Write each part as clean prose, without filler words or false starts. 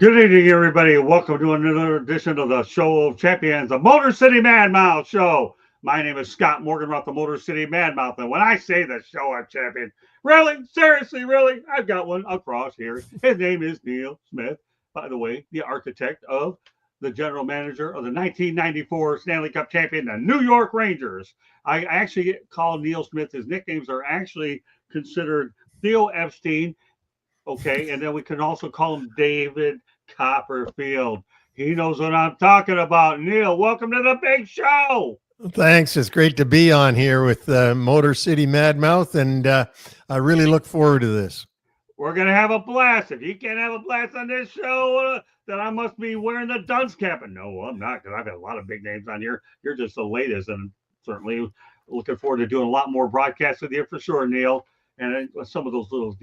Good evening, everybody. Welcome to another edition of the Show of Champions, the Motor City Madmouth Show. My name is Scott Morganroth, the Motor City Madmouth. And when I say the Show of Champions, really, seriously, really, I've got one across here. His name is Neil Smith, by the way, the architect of the general manager of the 1994 Stanley Cup champion, the New York Rangers. I actually call Neil Smith, his nicknames are actually considered Theo Epstein. Okay, and then we can also call him David Copperfield. He knows what I'm talking about. Neil, welcome to the big show. Thanks. It's great to be on here with Motor City Madmouth, and I really look forward to this. We're going to have a blast. If you can't have a blast on this show, then I must be wearing the dunce cap. And no, I'm not, because I've had a lot of big names on here. You're just the latest, and certainly looking forward to doing a lot more broadcasts with you for sure, Neil. And some of those little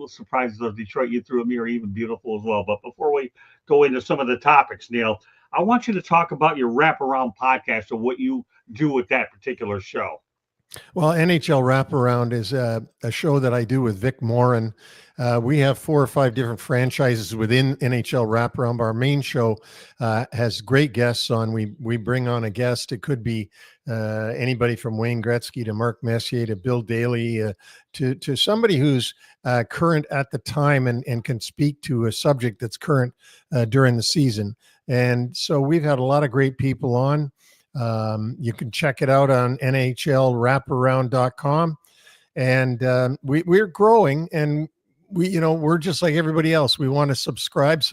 surprises of Detroit you threw at me are even beautiful as well. But before we go into some of the topics, Neil, I want you to talk about your wraparound podcast and what you do with that particular show. Well, NHL Wraparound is a show that I do with Vic Morin. We have 4 or 5 different franchises within NHL Wraparound. Our main show has great guests on. We bring on a guest. It could be anybody from Wayne Gretzky to Mark Messier to Bill Daly to somebody who's current at the time and can speak to a subject that's current during the season. And so we've had a lot of great people on. You can check it out on NHLwraparound.com. And we're growing, and we're just like everybody else. We want to subscribe.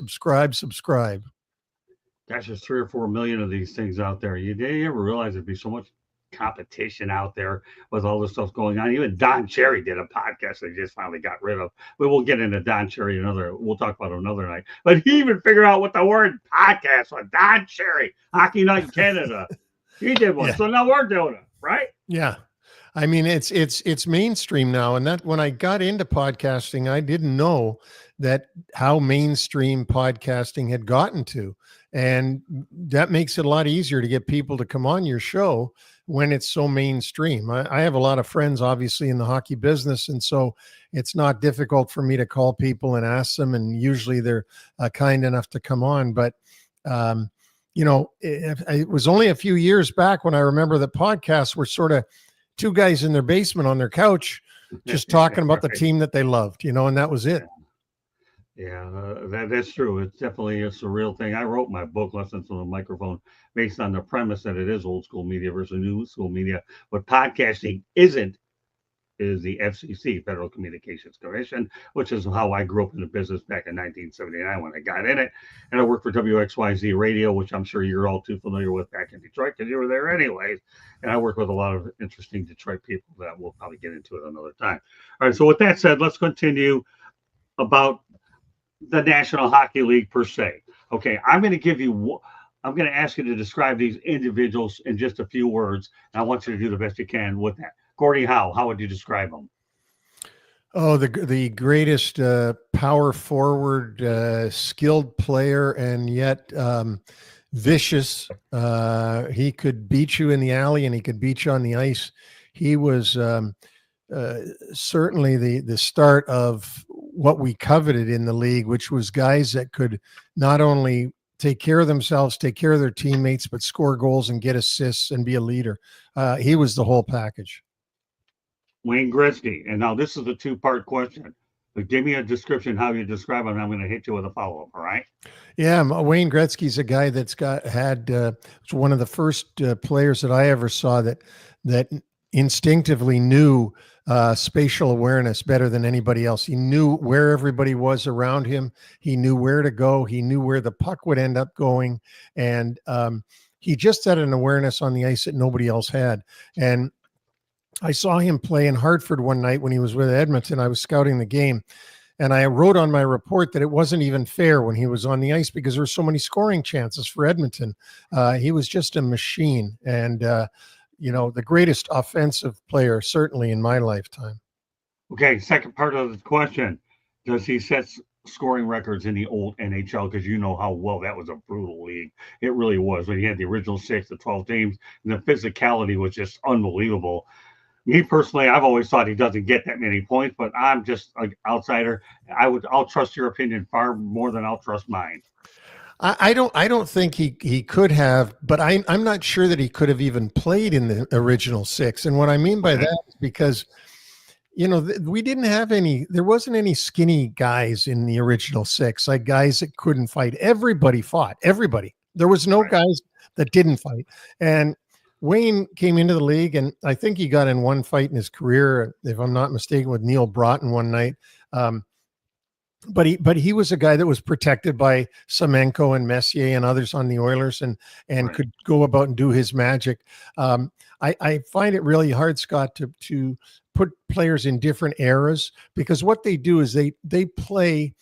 Gosh, there's 3 or 4 million of these things out there. You ever realize there'd be so much competition out there with all this stuff going on? Even Don Cherry did a podcast they just finally got rid of. But we'll get into Don Cherry we'll talk about it another night. But he even figured out what the word podcast was. Don Cherry, Hockey Night in Canada. He did one. Yeah. So now we're doing it, right? Yeah. I mean, it's mainstream now. And that when I got into podcasting, I didn't know that how mainstream podcasting had gotten to. And that makes it a lot easier to get people to come on your show when it's so mainstream. I have a lot of friends, obviously, in the hockey business. And so it's not difficult for me to call people and ask them. And usually they're kind enough to come on. But, it was only a few years back when I remember that podcasts were sort of 2 guys in their basement on their couch, just talking about the team that they loved, and that was it. Yeah, that's true. It's definitely a surreal thing. I wrote my book, Lessons from the Microphone, based on the premise that it is old school media versus new school media. What podcasting isn't is the FCC, Federal Communications Commission, which is how I grew up in the business back in 1979 when I got in it. And I worked for WXYZ Radio, which I'm sure you're all too familiar with back in Detroit because you were there anyways. And I work with a lot of interesting Detroit people that we'll probably get into it another time. All right, so with that said, let's continue about the National Hockey League per se. Okay, I'm going to ask you to describe these individuals in just a few words. And I want you to do the best you can with that. Gordie Howe, how would you describe him? Oh, the greatest power forward, skilled player, and yet vicious. He could beat you in the alley, and he could beat you on the ice. He was certainly the start of what we coveted in the league, which was guys that could not only take care of themselves, take care of their teammates, but score goals and get assists and be a leader. He was the whole package. Wayne Gretzky. And now this is a 2-part question. But give me a description how you describe him, and I'm going to hit you with a follow-up, all right? Yeah, Wayne Gretzky's a guy that's was one of the first players that I ever saw that instinctively knew spatial awareness better than anybody else. He knew where everybody was around him. He knew where to go. He knew where the puck would end up going. And he just had an awareness on the ice that nobody else had. And I saw him play in Hartford one night when he was with Edmonton. I was scouting the game, and I wrote on my report that it wasn't even fair when he was on the ice because there were so many scoring chances for Edmonton. He was just a machine, and the greatest offensive player certainly in my lifetime. Okay, second part of the question: does he set scoring records in the old NHL? Because you know how well that was a brutal league. It really was. When you had the original 6, the 12 teams, and the physicality was just unbelievable. Me personally, I've always thought he doesn't get that many points, but I'm just an outsider. I'll trust your opinion far more than I'll trust mine. I don't think he could have, but I'm not sure that he could have even played in the original six. And what I mean by Okay. that is because we didn't have any, there wasn't any skinny guys in the original six, like guys that couldn't fight. Everybody fought, everybody. There was no Right. guys that didn't fight. And Wayne came into the league, and I think he got in one fight in his career, if I'm not mistaken, with Neil Broughton one night. Um, but he was a guy that was protected by Semenko and Messier and others on the Oilers, and Right. could go about and do his magic. I find it really hard, Scott, to put players in different eras, because what they do is they play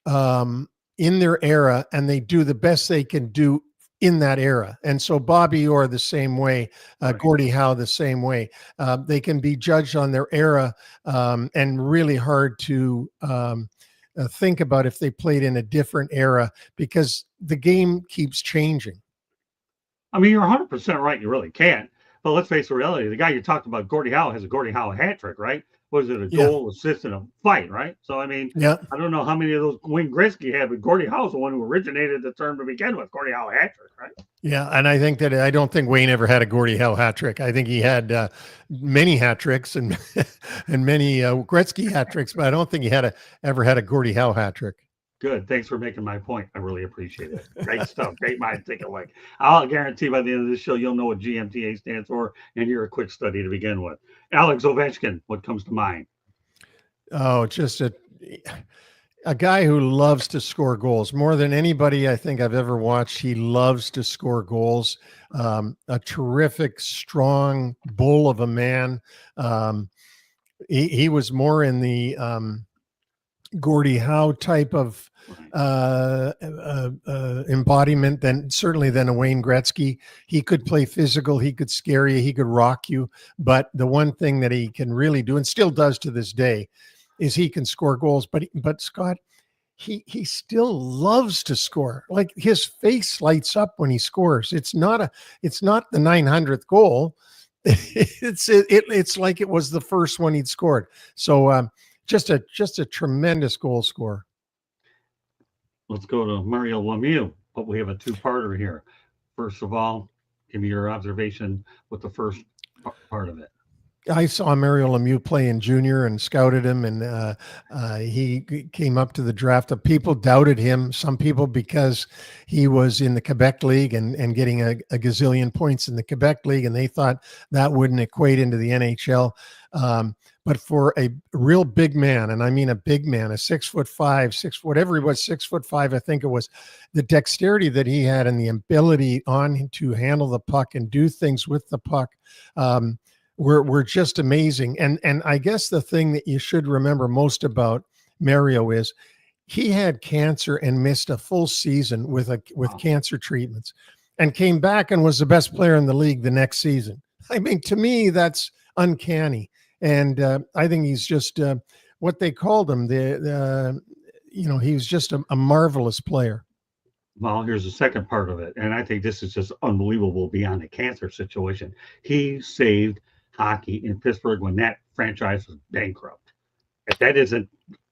in their era, and they do the best they can do in that era. And so Bobby Orr the same way, Right. Gordie Howe the same way. They can be judged on their era, and really hard to think about if they played in a different era, because the game keeps changing. I mean, you're 100% right. You really can't. But let's face the reality. The guy you talked about, Gordie Howe, has a Gordie Howe hat trick, right? Was it a Yeah. goal, assist, and a fight, right? So, I mean, Yeah. I don't know how many of those Wayne Gretzky had, but Gordie Howe's the one who originated the term to begin with, Gordie Howe hat trick, right? Yeah. And I don't think Wayne ever had a Gordie Howe hat trick. I think he had many hat tricks and and many Gretzky hat tricks, but I don't think he ever had a Gordie Howe hat trick. Good. Thanks for making my point. I really appreciate it. Great stuff. Great mind think alike. I'll guarantee by the end of this show, you'll know what GMTA stands for, and you're a quick study to begin with. Alex Ovechkin, what comes to mind? Oh, just a guy who loves to score goals more than anybody I think I've ever watched. He loves to score goals. A terrific, strong bull of a man. He was more in the Gordie Howe type of embodiment than a Wayne Gretzky. He could play physical, he could scare you, he could rock you. But the one thing that he can really do, and still does to this day, is he can score goals. But Scott, he still loves to score. Like, his face lights up when he scores. It's not the 900th goal. It's like it was the first one he'd scored. So just a tremendous goal scorer. Let's go to Mario Lemieux, but we have a two-parter here. First of all, give me your observation with the first part of it. I saw Mario Lemieux play in junior and scouted him, and he came up to the draft. People doubted him, some people because he was in the Quebec League and getting a gazillion points in the Quebec League, and they thought that wouldn't equate into the NHL. But for a real big man, and I mean a big man, a 6'5", whatever he was, 6'5", I think it was, the dexterity that he had and the ability on him to handle the puck and do things with the puck, were just amazing. And I guess the thing that you should remember most about Mario is he had cancer and missed a full season with cancer treatments, and came back and was the best player in the league the next season. I mean, to me, that's uncanny. And I think he's just what they called him. He was just a marvelous player. Well, here's the second part of it, and I think this is just unbelievable beyond the cancer situation. He saved hockey in Pittsburgh when that franchise was bankrupt. If that isn't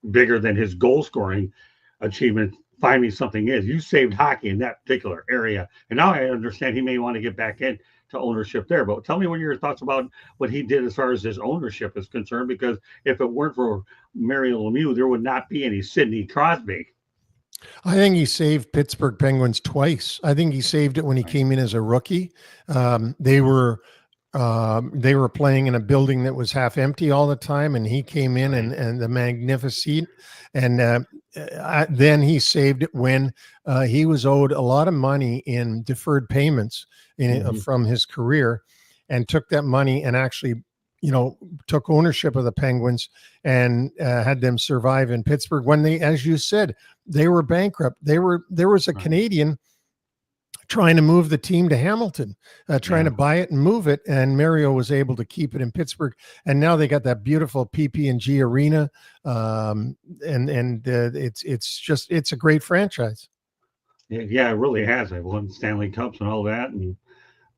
bigger than his goal scoring achievement, find me something is. You saved hockey in that particular area, and now I understand he may want to get back in to ownership there. But tell me what your thoughts about what he did as far as his ownership is concerned, because if it weren't for Mario Lemieux, there would not be any Sidney Crosby. I think he saved Pittsburgh Penguins twice. I think he saved it when he came in as a rookie. They were playing in a building that was half empty all the time, and he came in and the magnificent. And then he saved it when he was owed a lot of money in deferred payments from his career, and took that money and actually, took ownership of the Penguins and had them survive in Pittsburgh when they, as you said, they were bankrupt. There was a Canadian trying to move the team to Hamilton, trying to buy it and move it, and Mario was able to keep it in Pittsburgh. And now they got that beautiful PP&G arena, and it's a great franchise. Yeah, it really has. They won Stanley Cups and all that, and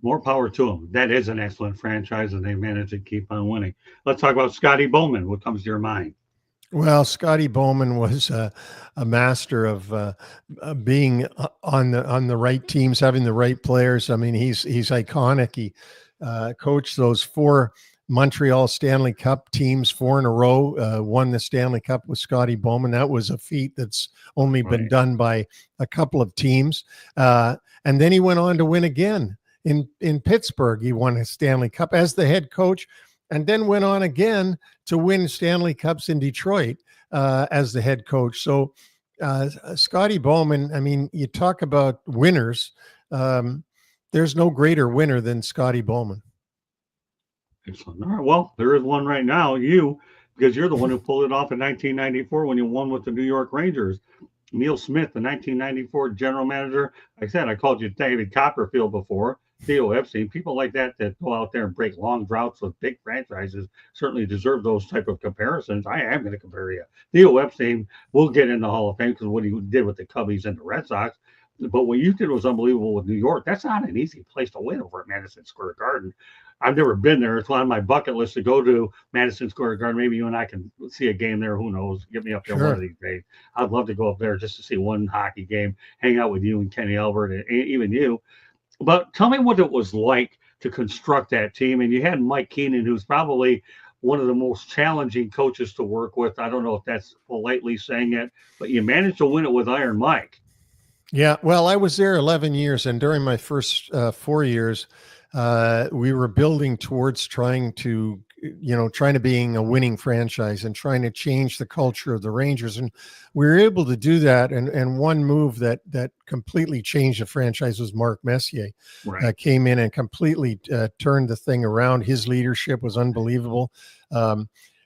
More power to them. That is an excellent franchise, and they managed to keep on winning. Let's talk about Scotty Bowman. What comes to your mind? Well, Scotty Bowman was a master of being on the right teams, having the right players. I mean, he's iconic. He coached those four Montreal Stanley Cup teams, four in a row. Won the Stanley Cup with Scotty Bowman. That was a feat that's only been Right. done by a couple of teams. And then he went on to win again in Pittsburgh. He won a Stanley Cup as the head coach, and then went on again to win Stanley Cups in Detroit as the head coach. So Scotty Bowman, I mean, you talk about winners. There's no greater winner than Scotty Bowman. Excellent. All right. Well, there is one right now. Because you're the one who pulled it off in 1994 when you won with the New York Rangers. Neil Smith, the 1994 general manager. Like I said, I called you David Copperfield before. Theo Epstein, people like that go out there and break long droughts with big franchises certainly deserve those type of comparisons. I am going to compare you. Theo Epstein will get in the Hall of Fame because what he did with the Cubbies and the Red Sox. But what you did was unbelievable with New York. That's not an easy place to win over at Madison Square Garden. I've never been there. It's on my bucket list to go to Madison Square Garden. Maybe you and I can see a game there. Who knows? Get me up there one of these days. I'd love to go up there just to see one hockey game, hang out with you and Kenny Albert and even you. But tell me what it was like to construct that team. And you had Mike Keenan, who's probably one of the most challenging coaches to work with. I don't know if that's politely saying it, but you managed to win it with Iron Mike. Yeah, well, I was there 11 years, and during my first 4 years, we were building towards trying to being a winning franchise and trying to change the culture of the Rangers. And we were able to do that. And one move that completely changed the franchise was Mark Messier. Right. Came in and completely turned the thing around. His leadership was unbelievable.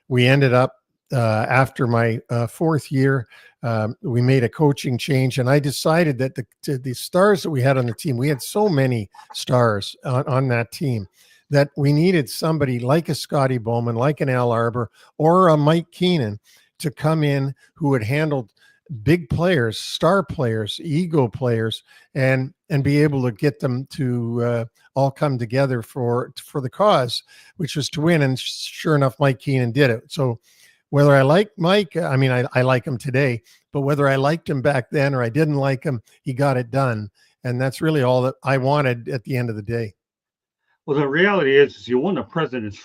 We ended up, after my fourth year, we made a coaching change, and I decided that the stars that we had on the team, we had so many stars on that team, that we needed somebody like a Scotty Bowman, like an Al Arbor, or a Mike Keenan to come in who had handled big players, star players, ego players, and be able to get them to all come together for the cause, which was to win. And sure enough, Mike Keenan did it. So whether I like Mike, I mean, I like him today, but whether I liked him back then or I didn't like him, he got it done. And that's really all that I wanted at the end of the day. Well, the reality is you won the President's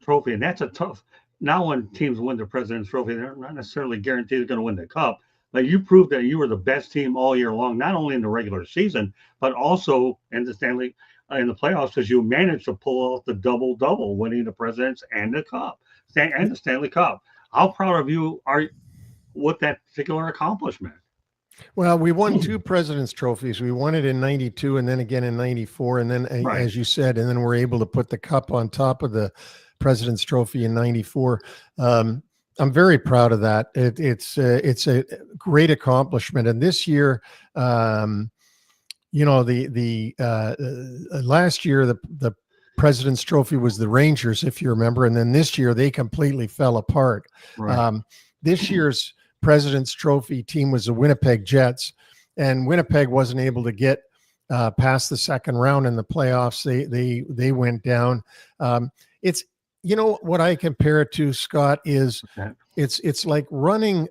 Trophy, and that's a tough. Now, when teams win the President's Trophy, they're not necessarily guaranteed they're going to win the Cup. But you proved that you were the best team all year long, not only in the regular season, but also in the in the playoffs, because you managed to pull off the double, winning the President's and the Cup and the Stanley Cup. How proud of you are you with that particular accomplishment? Well, we won two President's Trophies. We won it in 92 and then again in 94. And then, Right. as you said, and then we're able to put the cup on top of the President's Trophy in 94. I'm very proud of that. It's a great accomplishment. And this year, the last year, the President's Trophy was the Rangers, if you remember. And then this year they completely fell apart. Right. This year's President's Trophy team was the Winnipeg Jets, and Winnipeg wasn't able to get past the second round in the playoffs. They went down. It's, what I compare it to, Scott, is it's like running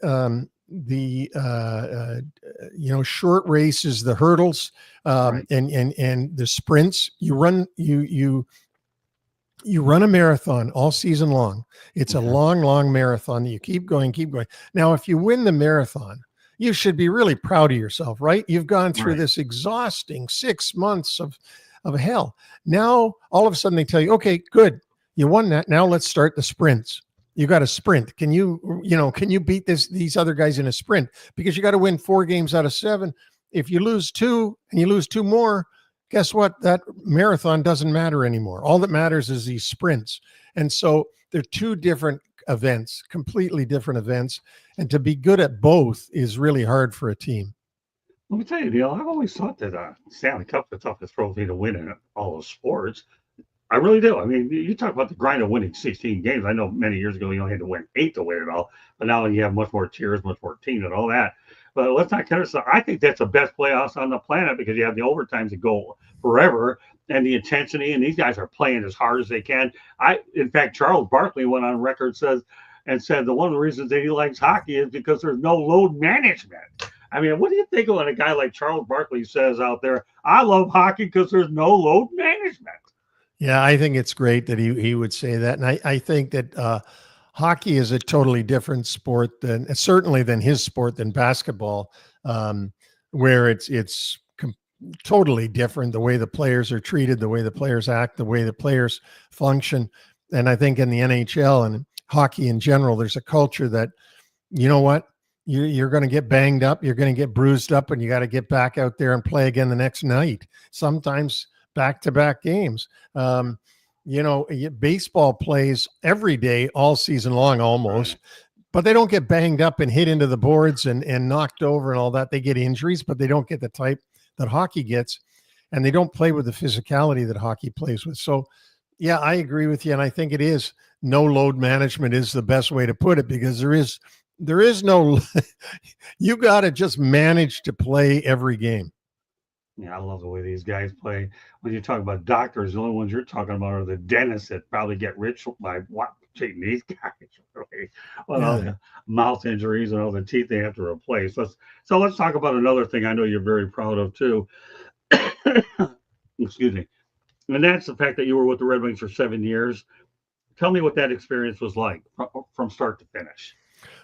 short races, the hurdles, Right. and the sprints. You run a marathon all season long. It's a long marathon. You keep going. Now, if you win the marathon, you should be really proud of yourself, right? You've gone through Right. this exhausting 6 months of hell. Now, all of a sudden they tell you, okay, good. You won that. Now let's start the sprints. You got to sprint. Can you beat these other guys in a sprint? Because you got to win 4 games out of 7. If you lose 2 and you lose 2 more, guess what? That marathon doesn't matter anymore. All that matters is these sprints. And so they're 2 different events, completely different events. And to be good at both is really hard for a team. Let me tell you, Neil, I've always thought that Stanley Cup's the toughest trophy to win in all of sports. I really do. I mean, you talk about the grind of winning 16 games. I know many years ago you only had to win 8 to win it all, but now you have much more tiers, much more teams, and all that. But let's not kid ourselves. I think that's the best playoffs on the planet because you have the overtimes that go forever and the intensity, and these guys are playing as hard as they can. In fact, Charles Barkley went on record said that one of the reasons that he likes hockey is because there's no load management. I mean, what do you think of when a guy like Charles Barkley says out there, I love hockey because there's no load management? Yeah, I think it's great that he would say that. And I think that hockey is a totally different sport than his sport, than basketball, where it's totally different, the way the players are treated, the way the players act, the way the players function. And I think in the NHL and hockey in general, there's a culture that, you know what, you're going to get banged up, you're going to get bruised up, and you got to get back out there and play again the next night, sometimes back-to-back games. Baseball plays every day all season long almost, but they don't get banged up and hit into the boards and knocked over and all that. They get injuries, but they don't get the type that hockey gets, and they don't play with the physicality that hockey plays with. So yeah, I agree with you. And I think it is no load management is the best way to put it, because there is no, you got to just manage to play every game. Yeah, I love the way these guys play. When you talk about doctors, the only ones you're talking about are the dentists that probably get rich by watching these guys. Really, all the mouth injuries and all the teeth they have to replace. Let's talk about another thing I know you're very proud of too. Excuse me. And that's the fact that you were with the Red Wings for 7 years. Tell me what that experience was like from start to finish.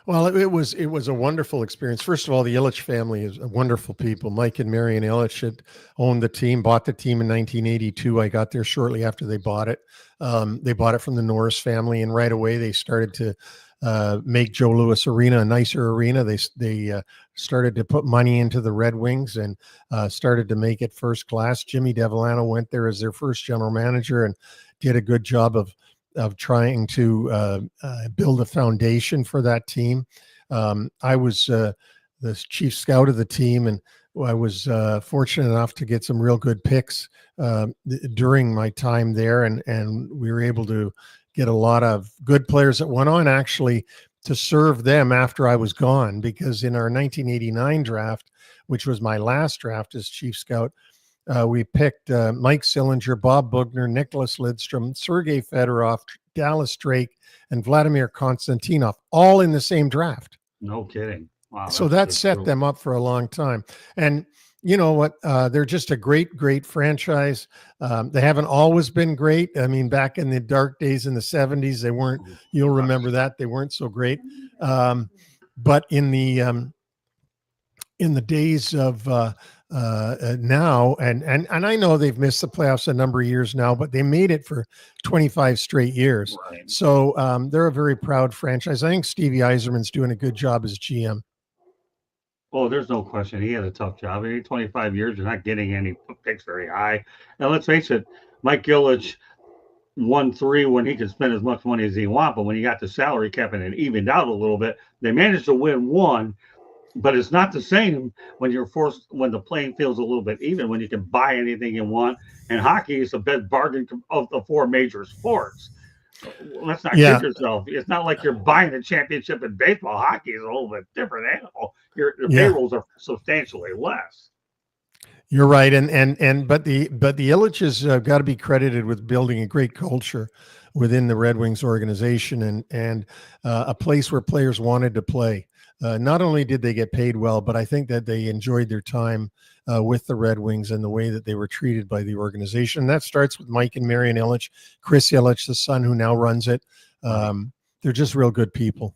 Well, it was a wonderful experience. First of all, the Ilitch family is wonderful people. Mike and Marion Ilitch had owned the team, bought the team in 1982. I got there shortly after they bought it. They bought it from the Norris family, and right away they started to make Joe Louis Arena a nicer arena. They started to put money into the Red Wings and started to make it first class. Jimmy Devellano went there as their first general manager and did a good job of trying to build a foundation for that team. I was the chief scout of the team, and I was fortunate enough to get some real good picks during my time there, and we were able to get a lot of good players that went on actually to serve them after I was gone, because in our 1989 draft, which was my last draft as chief scout, we picked Mike Sillinger, Bob Bugner, Nicholas Lidstrom, Sergei Fedorov, Dallas Drake, and Vladimir Konstantinov, all in the same draft. No kidding. Wow. So that set them up for a long time. And you know what? They're just a great, great franchise. They haven't always been great. I mean, back in the dark days in the 70s, they weren't, you'll remember that, they weren't so great. But in the days of now, and I know they've missed the playoffs a number of years now, but they made it for 25 straight years. Right. So they're a very proud franchise. I think Stevie Yzerman's doing a good job as GM. Oh, there's no question. He had a tough job. In 25 years, you're not getting any picks very high. Now, let's face it, Mike Ilitch won 3 when he could spend as much money as he wanted, but when he got the salary cap and it evened out a little bit, they managed to win 1. But it's not the same when when the playing field's a little bit even, when you can buy anything you want. And hockey is the best bargain of the 4 major sports. Let's not kid yourself. It's not like you're buying a championship in baseball. Hockey is a little bit different animal. Your payrolls are substantially less. You're right, but the Ilitches got to be credited with building a great culture within the Red Wings organization and a place where players wanted to play. Not only did they get paid well, but I think that they enjoyed their time with the Red Wings and the way that they were treated by the organization. And that starts with Mike and Marion Ilitch, Chris Ilitch, the son who now runs it. They're just real good people.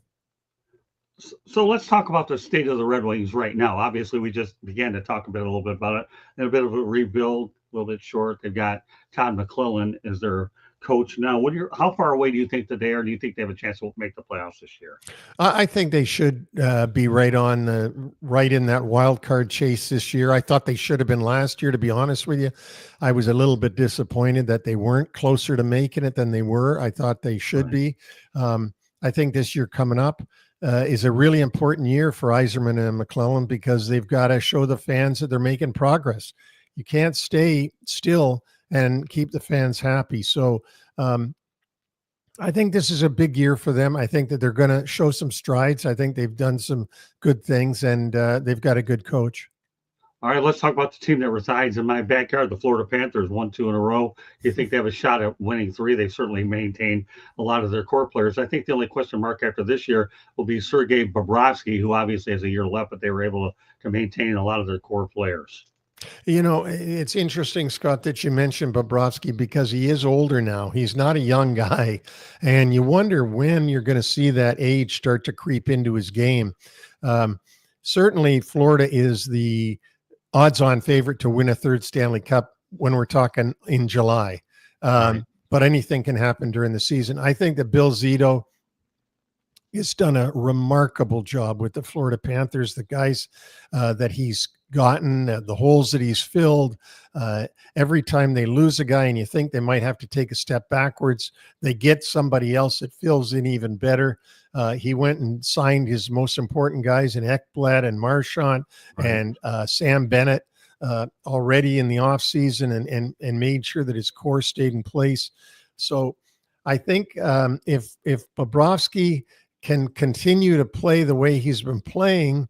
So let's talk about the state of the Red Wings right now. Obviously, we just began to talk a little bit about it. And a bit of a rebuild, a little bit short. They've got Todd McClellan as their coach now. How far away do you think that they are? Do you think they have a chance to make the playoffs this year? I think they should be right in that wild card chase this year. I thought they should have been last year, to be honest with you. I was a little bit disappointed that they weren't closer to making it than they were. I thought they should be. I think this year coming up is a really important year for Yzerman and McClellan, because they've got to show the fans that they're making progress. You can't stay still and keep the fans happy. So I think this is a big year for them. I think that they're going to show some strides. I think they've done some good things, and they've got a good coach. All right, let's talk about the team that resides in my backyard, the Florida Panthers, won two in a row. You think they have a shot at winning three? They've certainly maintained a lot of their core players. I think the only question mark after this year will be Sergei Bobrovsky, who obviously has a year left, but they were able to maintain a lot of their core players. You know, it's interesting, Scott, that you mentioned Bobrovsky because he is older now. He's not a young guy. And you wonder when you're going to see that age start to creep into his game. Certainly, Florida is the odds-on favorite to win a third Stanley Cup when we're talking in July. Right. But anything can happen during the season. I think that Bill Zito has done a remarkable job with the Florida Panthers, the guys that he's gotten, the holes that he's filled. Every time they lose a guy and you think they might have to take a step backwards, they get somebody else that fills in even better. He went and signed his most important guys in Ekblad and Marchand and Sam Bennett already in the offseason and made sure that his core stayed in place. So I think if Bobrovsky can continue to play the way he's been playing,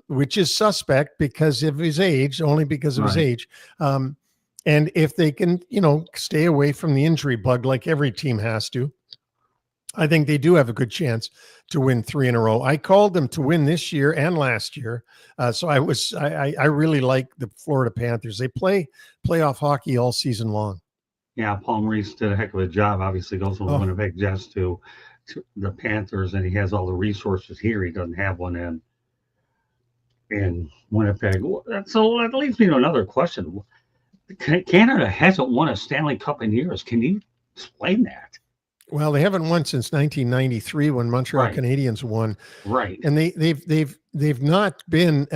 which is suspect because of his age, only because of his age. And if they can, stay away from the injury bug like every team has to, I think they do have a good chance to win three in a row. I called them to win this year and last year. So I really like the Florida Panthers. They play playoff hockey all season long. Yeah, Paul Maurice did a heck of a job. Obviously goes from the Winnipeg Jets to the Panthers, and he has all the resources here. He doesn't have one in Winnipeg. So that leads me to another question. Canada hasn't won a Stanley Cup in years. Can you explain that? Well, they haven't won since 1993 when Montreal Canadiens won. Right. And they've not been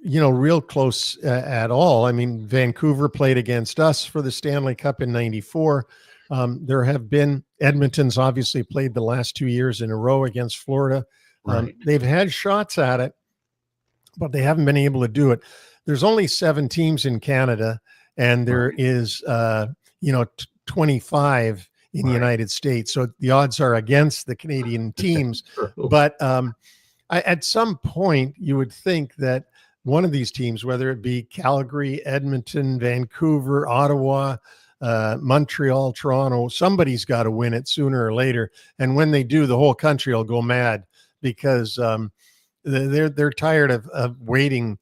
real close at all. I mean, Vancouver played against us for the Stanley Cup in 94. There have been Edmonton's obviously played the last 2 years in a row against Florida. They've had shots at it, but they haven't been able to do it. There's only 7 teams in Canada, and there is 25 in the United States. So the odds are against the Canadian teams. But at some point, you would think that one of these teams, whether it be Calgary, Edmonton, Vancouver, Ottawa, Montreal, Toronto, somebody's got to win it sooner or later. And when they do, the whole country will go mad because they're tired of waiting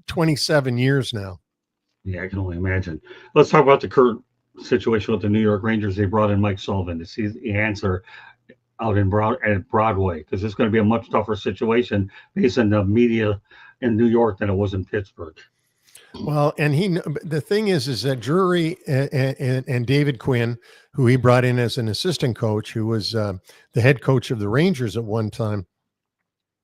27 years now. Yeah, I can only imagine. Let's talk about the current situation with the New York Rangers. They brought in Mike Sullivan to see the answer out at Broadway, because it's going to be a much tougher situation based on the media in New York than it was in Pittsburgh. Well, and the thing is that Drury and David Quinn, who he brought in as an assistant coach, who was the head coach of the Rangers at one time,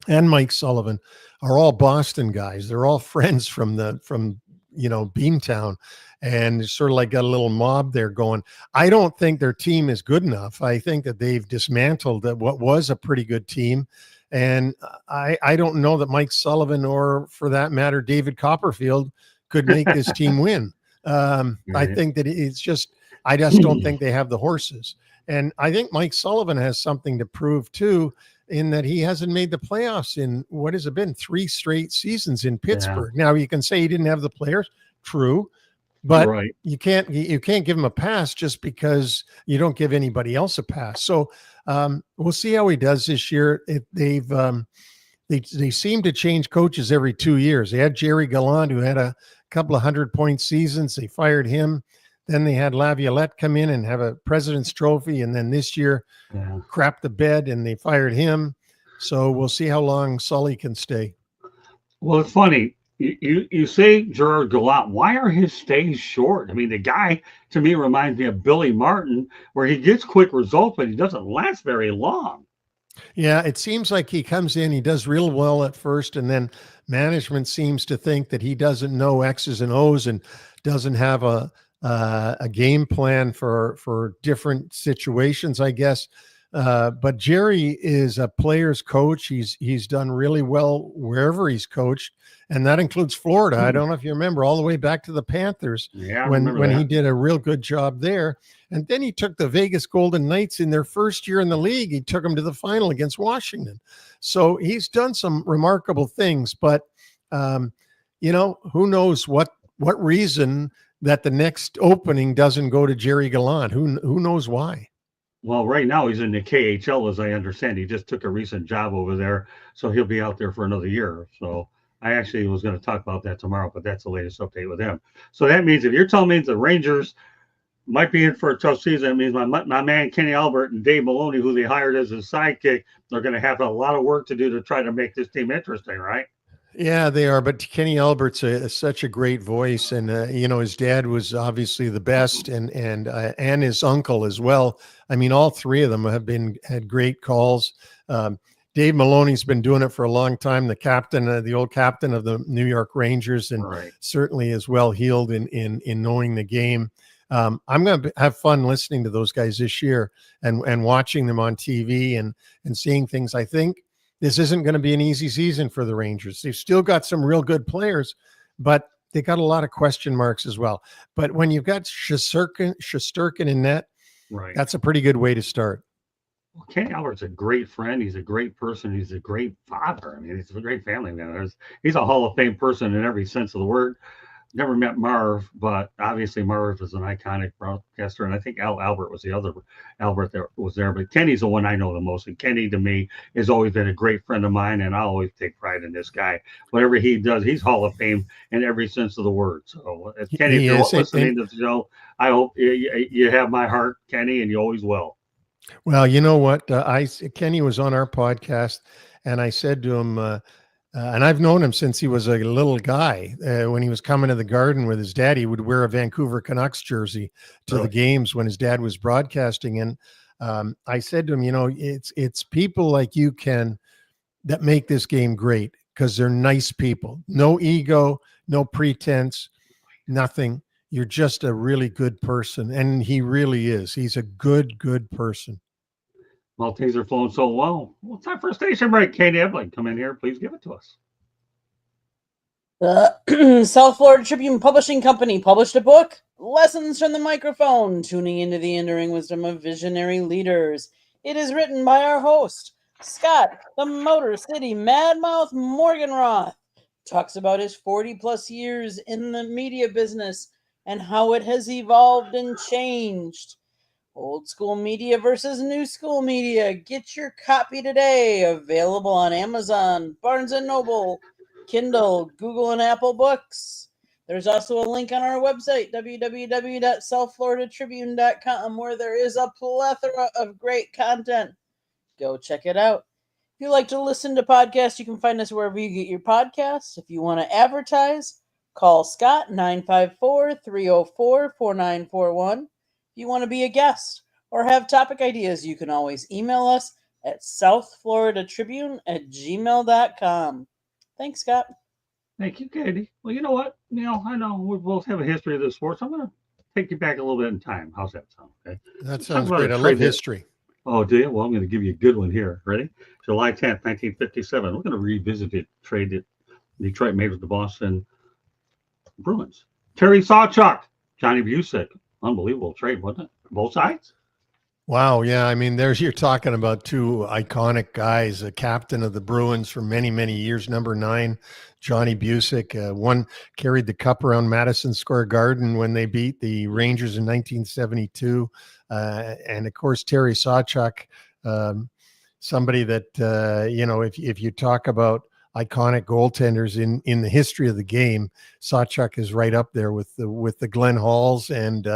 and Mike Sullivan are all Boston guys. They're all friends from Beantown, and sort of like got a little mob there going. I don't think their team is good enough. I think that they've dismantled what was a pretty good team. And I don't know that Mike Sullivan, or for that matter, David Copperfield, could make this team win. I think that I just don't think they have the horses. And I think Mike Sullivan has something to prove too, in that he hasn't made the playoffs in, what has it been, 3 straight seasons in Pittsburgh. Now you can say he didn't have the players, true, but you can't give him a pass just because you don't give anybody else a pass. So we'll see how he does this year. They seem to change coaches every 2 years. They had Jerry Gallant, who had a couple of 100-point seasons. They fired him. Then they had Laviolette come in and have a President's Trophy. And then this year, crapped the bed and they fired him. So we'll see how long Sully can stay. Well, it's funny. You say Gerard Gallant. Why are his stays short? I mean, the guy, to me, reminds me of Billy Martin, where he gets quick results, but he doesn't last very long. Yeah, it seems like he comes in, he does real well at first, and then management seems to think that he doesn't know X's and O's and doesn't have a game plan for different situations, I guess. But Jerry is a player's coach. He's done really well wherever he's coached, and that includes Florida. I don't know if you remember, all the way back to the Panthers, Yeah, I when remember that. he did a real good job there. And then he took the Vegas Golden Knights in their first year in the league. He took them to the final against Washington. So he's done some remarkable things. But who knows what reason that the next opening doesn't go to Jerry Gallant? Who knows why? Well, right now he's in the KHL, as I understand. He just took a recent job over there, so he'll be out there for another year. So I actually was going to talk about that tomorrow, but that's the latest update with him. So that means if you're telling me the Rangers might be in for a tough season, it means my man Kenny Albert and Dave Maloney, who they hired as his sidekick, they're going to have a lot of work to do to try to make this team interesting, right? Yeah, they are. But Kenny Albert's such a great voice, and his dad was obviously the best, and his uncle as well. I mean, all three of them had great calls. Dave Maloney's been doing it for a long time. The captain, the old captain of the New York Rangers, and certainly is well heeled in knowing the game. I'm going to have fun listening to those guys this year and watching them on TV and seeing things. I think this isn't going to be an easy season for the Rangers. They've still got some real good players, but they got a lot of question marks as well. But when you've got Shesterkin in net, that's a pretty good way to start. Well, Kenny Albert's a great friend. He's a great person. He's a great father. I mean, he's a great family man. He's a Hall of Fame person in every sense of the word. Never met Marv, but obviously Marv is an iconic broadcaster, and I think Albert was the other Albert that was there. But Kenny's the one I know the most, and Kenny to me has always been a great friend of mine, and I always take pride in this guy. Whatever he does, he's Hall of Fame in every sense of the word. So, Kenny, if you're listening to the show, I hope you have my heart, Kenny, and you always will. Well, you know what? Kenny was on our podcast, and I said to him. And I've known him since he was a little guy. When he was coming to the Garden with his dad, he would wear a Vancouver Canucks jersey to the games when his dad was broadcasting. And I said to him, it's people like you, Ken, that make this game great, because they're nice people. No ego, no pretense, nothing. You're just a really good person. And he really is. He's a good person. Well, things are flowing so well. Well, it's time for a station break. Katie Ebling, come in here. Please give it to us. The South Florida Tribune Publishing Company published a book, Lessons from the Microphone, Tuning into the Enduring Wisdom of Visionary Leaders. It is written by our host, Scott, the Motor City Madmouth Morganroth. Talks about his 40-plus years in the media business and how it has evolved and changed. Old school media versus new school media. Get your copy today. Available on Amazon, Barnes & Noble, Kindle, Google, and Apple Books. There's also a link on our website, www.southfloridatribune.com, where there is a plethora of great content. Go check it out. If you like to listen to podcasts, you can find us wherever you get your podcasts. If you want to advertise, call Scott, 954-304-4941. If you want to be a guest or have topic ideas, you can always email us at southfloridatribune@gmail.com. Thanks, Scott. Thank you, Katie. Well, you know what? I know we both have a history of this sports. I'm going to take you back a little bit in time. How's that sound? Okay. That sounds great. I love history. Oh, do you? Well, I'm going to give you a good one here. Ready? July 10th, 1957. We're going to revisit the trade that Detroit made with the Boston Bruins. Terry Sawchuk, Johnny Busick. Unbelievable trade, wasn't it? Both sides? Wow. Yeah. I mean, you're talking about two iconic guys, a captain of the Bruins for many, many years, number 9, Johnny Busick. One carried the cup around Madison Square Garden when they beat the Rangers in 1972. And of course, Terry Sawchuk, somebody that, if you talk about iconic goaltenders in the history of the game, Sawchuk is right up there with the Glenn Halls and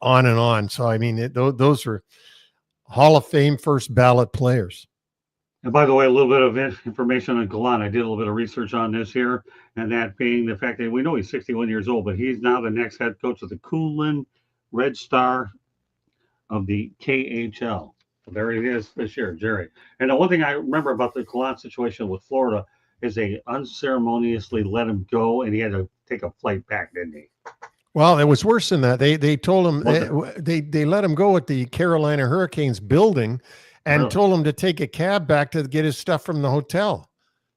on and on. So I mean, those are Hall of Fame first ballot players. And by the way, a little bit of information on Gallant. I did a little bit of research on this here, and that being the fact that we know he's 61 years old, but he's now the next head coach of the Coolin Red Star of the KHL. There he is this year, Jerry. And the one thing I remember about the Gallant situation with Florida is they unceremoniously let him go, and he had to take a flight back, didn't he? Well, it was worse than that. They told him Was it? they let him go at the Carolina Hurricanes building, and Really? told him to take a cab back to get his stuff from the hotel.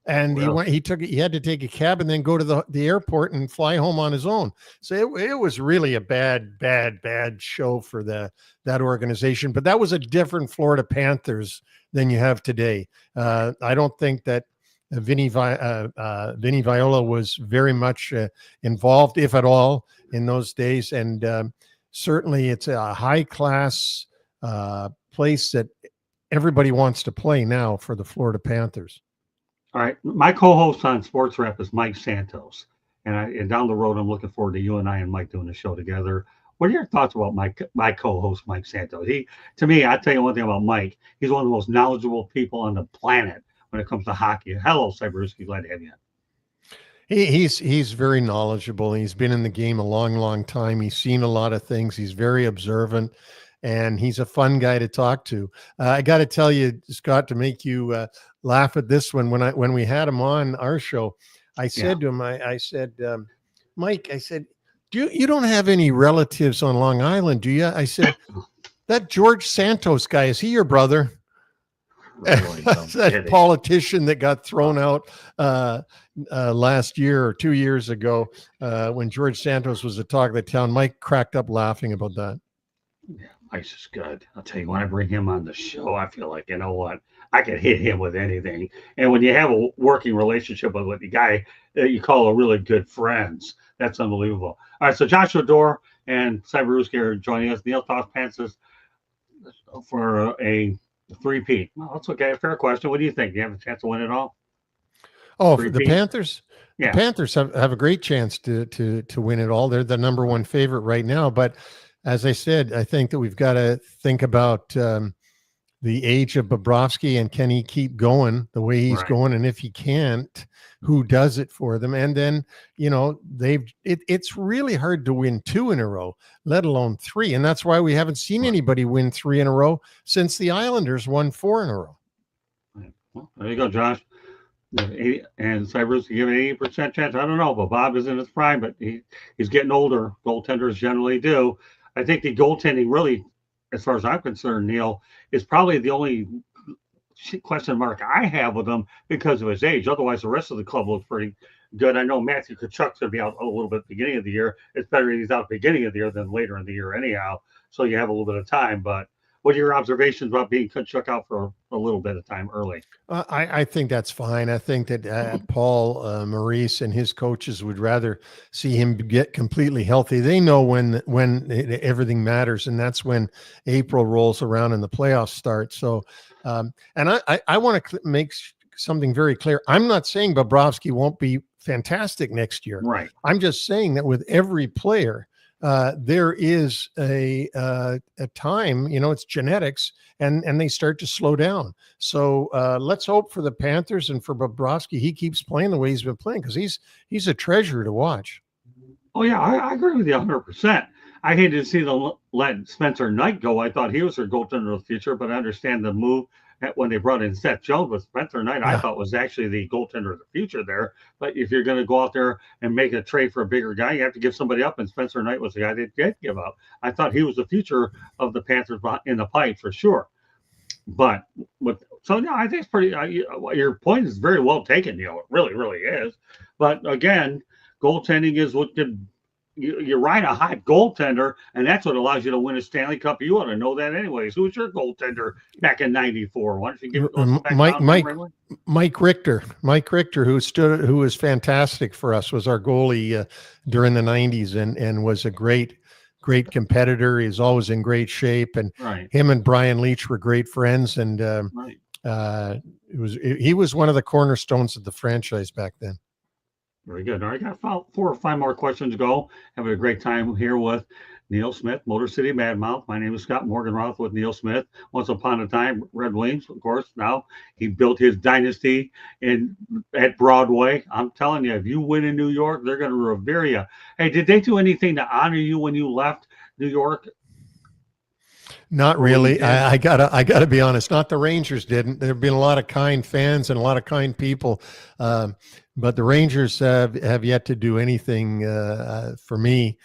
And he Really? went. He had to take a cab and then go to the airport and fly home on his own. So it was really a bad show for that organization. But that was a different Florida Panthers than you have today. I don't think that Vinny Viola was very much involved, if at all, in those days. And certainly, it's a high class place that everybody wants to play now for the Florida Panthers. All right. My co-host on Sports Rep is Mike Santos, and down the road, I'm looking forward to you and I and Mike doing the show together. What are your thoughts about my co-host Mike Santos? To me, I tell you one thing about Mike. He's one of the most knowledgeable people on the planet when it comes to hockey. Hello, Cyberusky, glad to have you. He's very knowledgeable. He's been in the game a long time. He's seen a lot of things. He's very observant, and he's a fun guy to talk to. I got to tell you, Scott, to make you laugh at this one, when we had him on our show, I said to him, I said, Mike, I said, you don't have any relatives on Long Island, do you? I said, that George Santos guy, is he your brother? Really That politician that got thrown out last year or 2 years ago when George Santos was the talk of the town. Mike cracked up laughing about that. Yeah, Mike's is good. I'll tell you, when I bring him on the show, I feel like, you know what? I could hit him with anything. And when you have a working relationship with the guy that you call a really good friends, that's unbelievable. All right, so Joshua Dorr and Cyberusky are joining us. Neil talks Panthers for a three-peat. Well, that's okay. Fair question. What do you think? Do you have a chance to win it all? Oh, for the Panthers? Yeah. The Panthers have a great chance to win it all. They're the number one favorite right now. But as I said, I think that we've got to think about the age of Bobrovsky, and can he keep going the way he's going? And if he can't, who does it for them? And then, it's really hard to win 2 in a row, let alone 3. And that's why we haven't seen anybody win 3 in a row since the Islanders won 4 in a row. Well, there you go, Josh. And Cyberusky given 80% chance. I don't know, but Bob is in his prime, but he's getting older. Goaltenders generally do. I think the goaltending really, as far as I'm concerned, Neil, is probably the only question mark I have with him because of his age. Otherwise, the rest of the club looks pretty good. I know Matthew Tkachuk's going to be out a little bit at the beginning of the year. It's better he's out at the beginning of the year than later in the year anyhow. So you have a little bit of time. But what are your observations about being Tkachuk out for a little bit of time early? I think that's fine. I think that Paul Maurice and his coaches would rather see him get completely healthy. They know when everything matters, and that's when April rolls around and the playoffs start. So, and I want to make something very clear. I'm not saying Bobrovsky won't be fantastic next year. Right. I'm just saying that with every player, there is a time, it's genetics, and they start to slow down. So let's hope for the Panthers and for Bobrovsky, he keeps playing the way he's been playing, because he's a treasure to watch. Oh, yeah, I agree with you 100%. I hated to see them let Spencer Knight go. I thought he was their goaltender of the future, but I understand the move when they brought in Seth Jones. But Spencer Knight, I thought, was actually the goaltender of the future there. But if you're going to go out there and make a trade for a bigger guy, you have to give somebody up. And Spencer Knight was the guy that did give up. I thought he was the future of the Panthers in the pipe for sure. But I think it's pretty. Your point is very well taken. It really, really is. But again, goaltending is what did. You ride a hot goaltender, and that's what allows you to win a Stanley Cup. You ought to know that anyways. Who was your goaltender back in '94? Why don't you give Mike Richter? Mike Richter, who was fantastic for us, was our goalie during the '90s, and was a great competitor. He's always in great shape, and him and Brian Leach were great friends. And he was one of the cornerstones of the franchise back then. Very good. All right, got 4 or 5 more questions to go. Having a great time here with Neil Smith, Motor City Madmouth. My name is Scott Morganroth with Neil Smith. Once upon a time, Red Wings, of course. Now he built his dynasty at Broadway. I'm telling you, if you win in New York, they're going to revere you. Hey, did they do anything to honor you when you left New York? Not Well, we really. did. I gotta be honest. Not the Rangers didn't. There've been a lot of kind fans and a lot of kind people, but the Rangers have yet to do anything for me.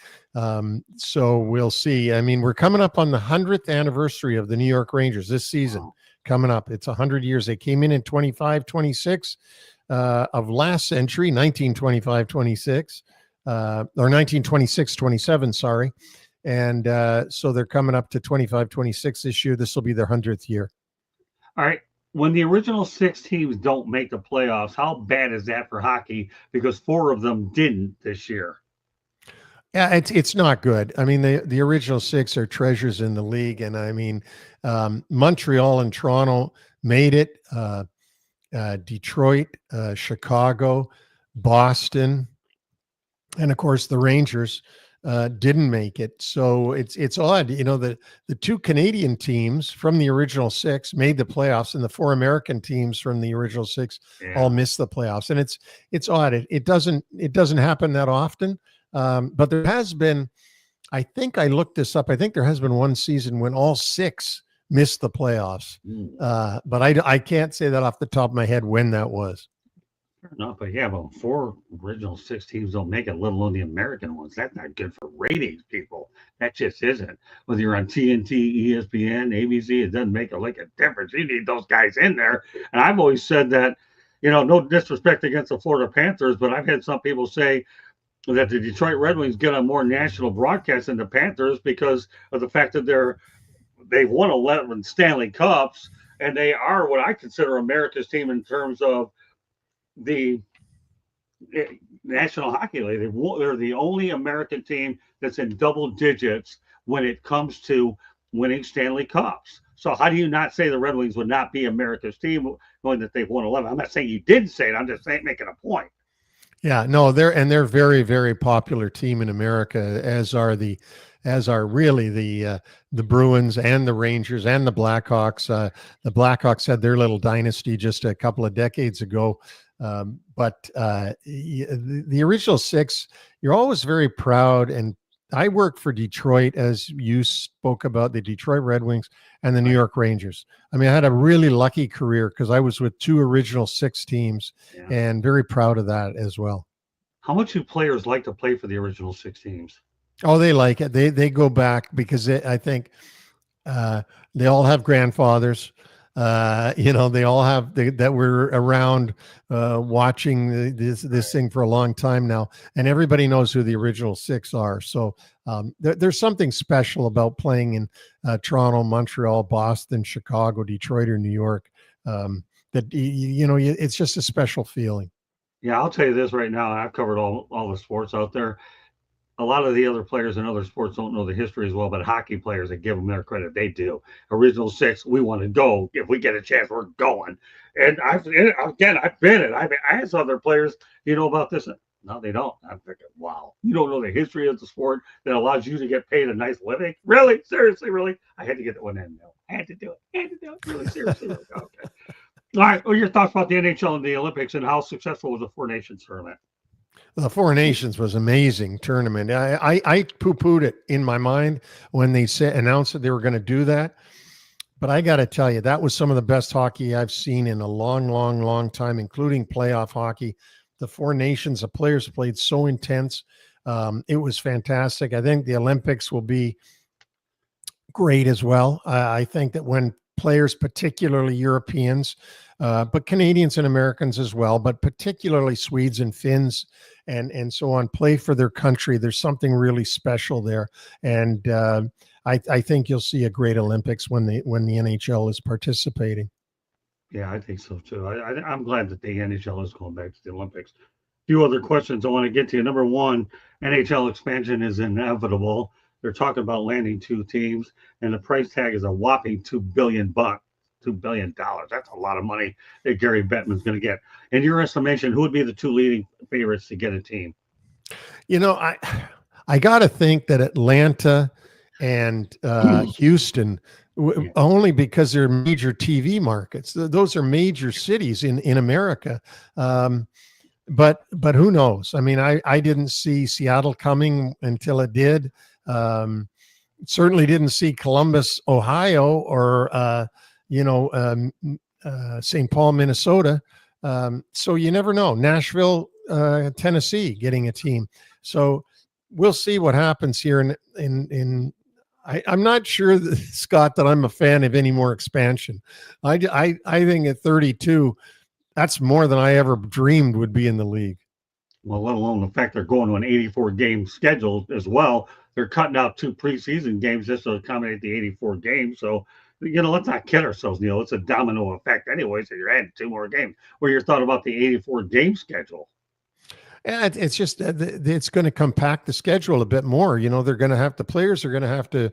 So we'll see. I mean, we're coming up on the 100th anniversary of the New York Rangers this season. Wow. Coming up, it's 100 years. They came in 25-26 of last century, 1925-26, or 1926-27. Sorry. And so they're coming up to 25-26 this year. This will be their 100th year. All right. When the original 6 teams don't make the playoffs, how bad is that for hockey? Because 4 of them didn't this year. Yeah, it's not good. I mean, the original 6 are treasures in the league, and I mean, Montreal and Toronto made it. Detroit, Chicago, Boston, and of course the Rangers didn't make it. So it's odd, the 2 Canadian teams from the original 6 made the playoffs, and the 4 American teams from the original 6 all missed the playoffs. And it's odd. It doesn't happen that often. But there has been, I think I looked this up. I think there has been one season when all 6 missed the playoffs. But I can't say that off the top of my head when that was. Fair enough, but yeah, but 4 original 6 teams don't make it, let alone the American ones. That's not good for ratings, people. That just isn't. Whether you're on TNT, ESPN, ABC, it doesn't make a difference. You need those guys in there. And I've always said that, no disrespect against the Florida Panthers, but I've had some people say that the Detroit Red Wings get a more national broadcast than the Panthers because of the fact that they've won 11 Stanley Cups, and they are what I consider America's team in terms of the National Hockey League. They're the only American team that's in double digits when it comes to winning Stanley Cups. So how do you not say the Red Wings would not be America's team knowing that they've won 11? I'm not saying you didn't say it. I'm just making a point. Yeah, no, they're very, very popular team in America, as are really the Bruins and the Rangers and the Blackhawks. The Blackhawks had their little dynasty just a couple of decades ago. But the original 6, you're always very proud. And I worked for Detroit, as you spoke about, the Detroit Red Wings and the New York Rangers. I mean, I had a really lucky career because I was with 2 original 6 teams, and very proud of that as well. How much do players like to play for the original 6 teams? Oh, they like it. They go back because I think they all have grandfathers. They all have that were around watching this thing for a long time now, and everybody knows who the original 6 are. So there's something special about playing in Toronto, Montreal, Boston, Chicago, Detroit, or New York. It's just a special feeling. Yeah, I'll tell you this right now. I've covered all the sports out there. A lot of the other players in other sports don't know the history as well, but hockey players, that give them their credit, they do. Original 6, we want to go. If we get a chance, we're going. And I've been it. I asked other players, about this? No, they don't. I'm thinking, wow, you don't know the history of the sport that allows you to get paid a nice living? Really? Seriously, really? I had to get that one in. No, I had to do it. Really, seriously. Really. Okay. All right. Well, your thoughts about the NHL and the Olympics and how successful was the 4 Nations tournament? The 4 Nations was an amazing tournament. I poo-pooed it in my mind when they announced that they were going to do that. But I got to tell you, that was some of the best hockey I've seen in a long, long, long time, including playoff hockey. The 4 Nations, the players played so intense. It was fantastic. I think the Olympics will be great as well. I think that when players, particularly Europeans, but Canadians and Americans as well, but particularly Swedes and Finns and so on, play for their country, there's something really special there. And I think you'll see a great Olympics when the NHL is participating. Yeah, I think so too. I'm glad that the NHL is going back to the Olympics. A few other questions I want to get to. Number one, NHL expansion is inevitable. They're talking about landing 2 teams, and the price tag is a whopping $2 billion. $2 billion. That's a lot of money that Gary Bettman's going to get. In your estimation, who would be the 2 leading favorites to get a team? I got to think that Atlanta and Houston, only because they're major TV markets. Those are major cities in America. But who knows? I mean, I didn't see Seattle coming until it did. certainly didn't see Columbus, Ohio, or St. Paul, Minnesota. So you never know. Nashville, Tennessee, getting a team. So we'll see what happens here. I'm not sure, Scott, that I'm a fan of any more expansion. I think at 32, that's more than I ever dreamed would be in the league. Well, let alone the fact they're going to an 84 game schedule as well. They're cutting out 2 preseason games just to accommodate the 84 games. So, let's not kid ourselves, Neil. It's a domino effect anyway. So you're adding 2 more games. Where you're thought about the 84 game schedule. And it's just it's going to compact the schedule a bit more. They're going to have players are going to have to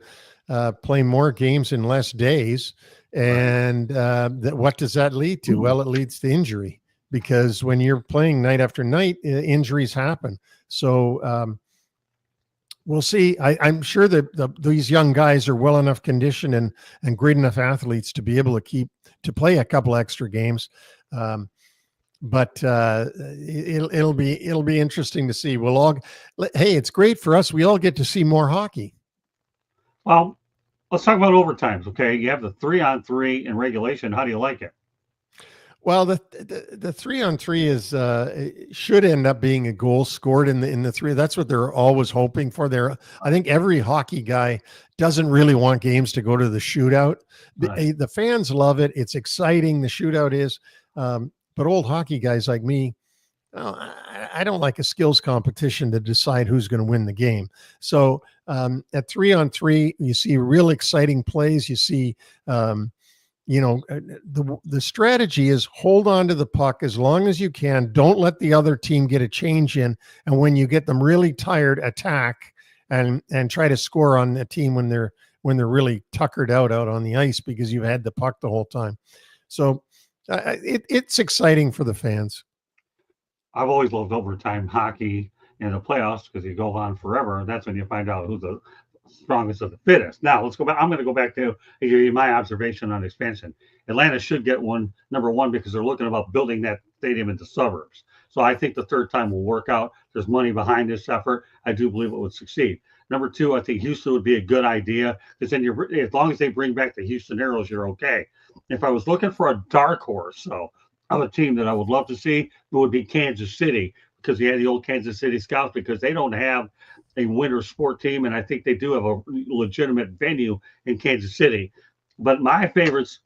play more games in less days. And what does that lead to? Well, it leads to injury, because when you're playing night after night, injuries happen. So we'll see. I'm sure that these young guys are well enough conditioned and great enough athletes to be able to play a couple extra games. But it'll be interesting to see. Hey, it's great for us. We all get to see more hockey. Well, let's talk about overtimes. Okay, you have the 3-on-3 in regulation. How do you like it? Well, the 3-on-3 is should end up being a goal scored in the 3. That's what they're always hoping for. I think every hockey guy doesn't really want games to go to the shootout. Right. The fans love it. It's exciting. The shootout is. But old hockey guys like me, I don't like a skills competition to decide who's going to win the game. So at 3-on-3, you see real exciting plays. You see, the strategy is hold on to the puck as long as you can. Don't let the other team get a change in. And when you get them really tired, attack and try to score on a team when they're really tuckered out on the ice because you've had the puck the whole time. So it's exciting for the fans. I've always loved overtime hockey in the playoffs because you go on forever. And that's when you find out who's the strongest of the fittest. Now let's go back. I'm going to go back to give you my observation on expansion. Atlanta should get number one, because they're looking about building that stadium into suburbs. So I think the third time will work out. There's money behind this effort. I do believe it would succeed. Number 2, I think Houston would be a good idea, because then as long as they bring back the Houston Aeros, you're okay. If I was looking for a dark horse, of a team that I would love to see, it would be Kansas City, because you had the old Kansas City Scouts, because they don't have a winter sport team, and I think they do have a legitimate venue in Kansas City. But my favorites,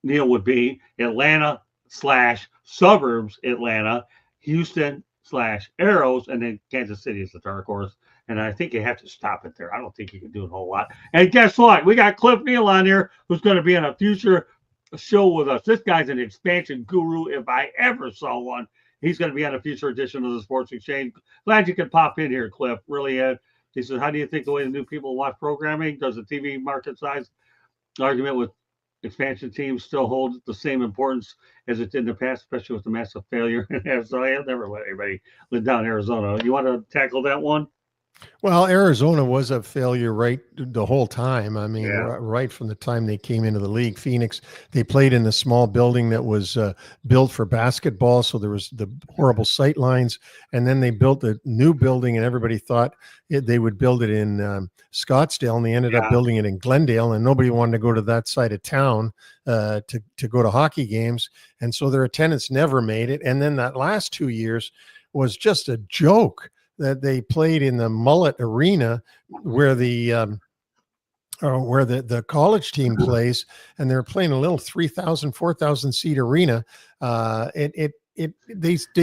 Neil, would be Atlanta/suburbs Atlanta, Houston/Aeros, and then Kansas City is the dark horse. And I think you have to stop it there. I don't think you can do a whole lot. And guess what? We got Cliff Neal on here, who's going to be in a future show with us. This guy's an expansion guru, if I ever saw one. He's going to be on a future edition of the Sports Exchange. Glad you could pop in here, Cliff. Really, he says, how do you think the way the new people watch programming? Does the TV market size argument with expansion teams still hold the same importance as it did in the past, especially with the massive failure? So I've never let anybody live down in Arizona. You want to tackle that one? Well, Arizona was a failure right the whole time. I mean, right from the time they came into the league. Phoenix, they played in the small building that was built for basketball, so there was the horrible sight lines. And then they built a new building, and everybody thought they would build it in Scottsdale, and they ended up building it in Glendale, and nobody wanted to go to that side of town to go to hockey games. And so their attendance never made it. And then that last 2 years was just a joke, that they played in the Mullet Arena where the college team plays, and they're playing a little 3,000, 4,000 seat arena. They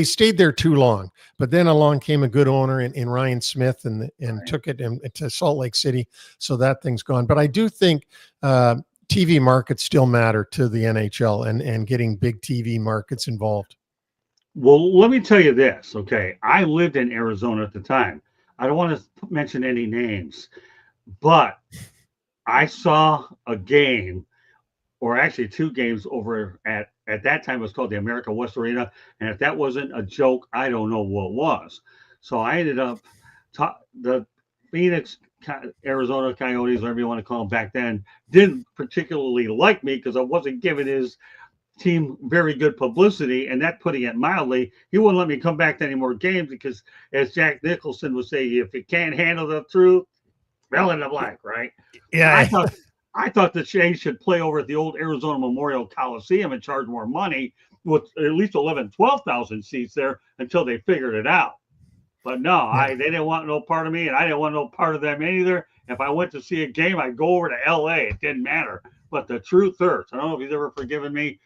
stayed there too long, but then along came a good owner in Ryan Smith and took it to Salt Lake City. So that thing's gone. But I do think TV markets still matter to the NHL and getting big TV markets involved. Well, let me tell you this, okay? I lived in Arizona at the time. I don't want to mention any names, but I saw a game, or actually 2 games over at that time it was called the America West Arena, and if that wasn't a joke, I don't know what was. So I ended up, the Phoenix, Arizona Coyotes, whatever you want to call them back then, didn't particularly like me because I wasn't giving his team very good publicity, and that, putting it mildly, he wouldn't let me come back to any more games because, as Jack Nicholson would say, if you can't handle the truth, fill in the blank, right? Yeah. I thought the Jays should play over at the old Arizona Memorial Coliseum and charge more money with at least 12,000 seats there until they figured it out. But no, they didn't want no part of me, and I didn't want no part of them either. If I went to see a game, I'd go over to L.A. It didn't matter. But the truth hurts. I don't know if he's ever forgiven me.